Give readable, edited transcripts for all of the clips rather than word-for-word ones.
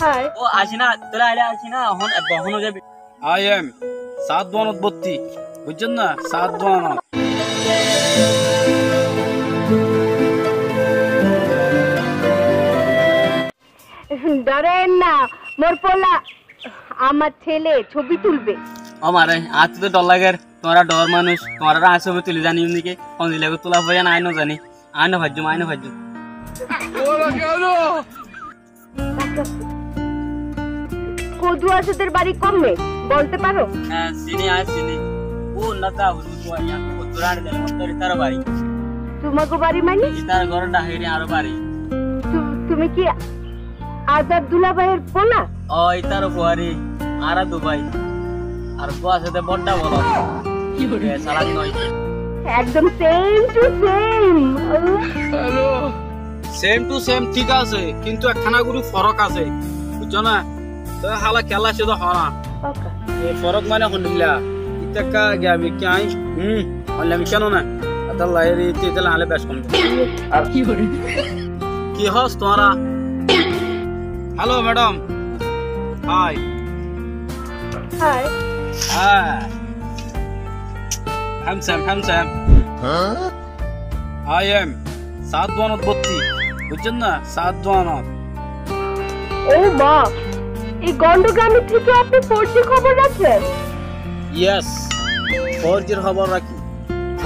High ও আসি না তোরা আইলে আসি না বহন যাবে আই এম সাত দোয়ানত বত্তি বুঝছেন না সাত দোয়ানত ডরেন না মোর পোলা আমার ছেলে ছবি তুলবে ও মারে আজ তো ডর লাগে তোমরা ডর মানুষ তোমরা আসবে তুলে জানি এমনিকে কোন দিলে তোলা হয়ে না আইনো জানি আইনো ভাজ্য কদু আসাদের বাড়ি কমে বলতে পারো? হ্যাঁ চিনি ও না তা হুজু তো আইয়া ও তোরাড় দেন তোর তার বাড়ি তোমাগো বাড়ি মানে তার ঘর ডাহেরি আরো বাড়ি তুমি কি আজাদ দুলাভাইয়ের পোলা? ও ইতার বাড়ি আরা দুবাই আর বসে বড়টা বলো কি করে সালাদ নয় একদম same to same. Hello same to same ঠিক আছে কিন্তু একখানা গুরু ফরক আছে বুঝছো না তো হালা খেলা শুধু হরা ওকে এই ফরক মানে হন্ডিলা ইতাকা গাবি কাই হলে আমি কেন না আতা লাইরি তেলা আলে বেশ কম আর কি হস তোরা hello madam hi hi handsome I am সাত দোয়ানত বত্তি বুঝছেন না সাত দোয়ানত ও মা এই গন্ডগ্রামে থেকে আপনি 4G খবর রাখেন? ইয়েস 4Gর খবর রাখি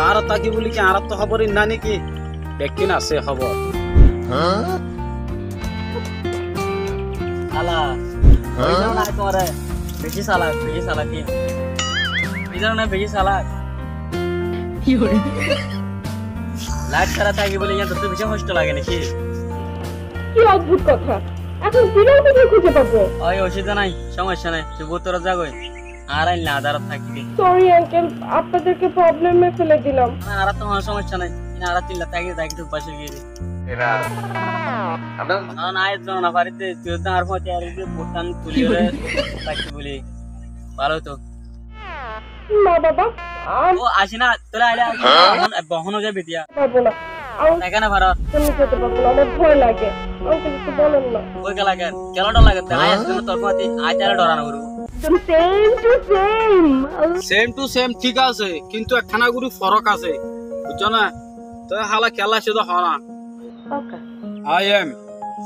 আর তাকি বলি কি আর তো খবরই না নাকি বেকিন আছে খবর আলা ওই যাও না তোরে বেশি সালাদ কি ওই যাও না বেশি সালাদ কি করে লাইট ছাড়া থাকি বলে ইয়ার তো বেশি কষ্ট লাগে নাকি কি অদ্ভুত কথা এখন বিড়াল কোথায় খুঁজে পাবো? ওই অসুবিধা নাই সমস্যা নাই তুই তোরা যাগই আর আইল না আদারত থাকবি সরি আঙ্কেল আপনাদেরকে প্রবলেমে ফেলে দিলাম। আর তো সমস্যা নাই আর তিল্লা থাকি তো পাশে গিয়ে দে এরা আপনার না আইতো না বাড়িতে তুই তো আর পথে আর যে ভুটান তুলি পাইছি বলি ভালো তো না বাবা ও আসি না তোরা আইলে বহন যাবে দিয়া পারবো না এখানে ভাড়া আমি যেতে পারবো না আমার ভয় লাগে আঙ্কেল একটু বলেন না। ওই কে লাগে কেন লাগে আই আসবে তোর পথে আই তারে ডরানো করব same to same. Same to same ঠিক আছে কিন্তু একখানা গুরু ফরক আছে বুঝছো না তো হালা খেলা শুধু হরা ওকে আই এম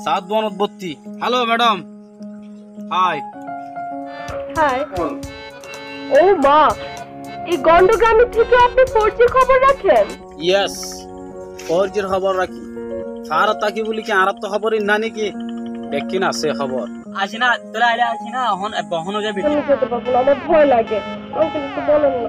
সাত দোয়ানত বত্তি হ্যালো ম্যাডাম হাই হাই ও মা এই গন্ডগ্রামে থেকে আপনি 4G খবর রাখেন? ইয়েস 4Gর খবর রাখি আর তাকি বলি কি আর তো খবরই না নাকি বেকিন আছে খবর আসি না তোরা আইলে আসি না বহন যাবে আমি যেতে পারবো না আমার ভয় লাগে আঙ্কেল একটু বলেন না।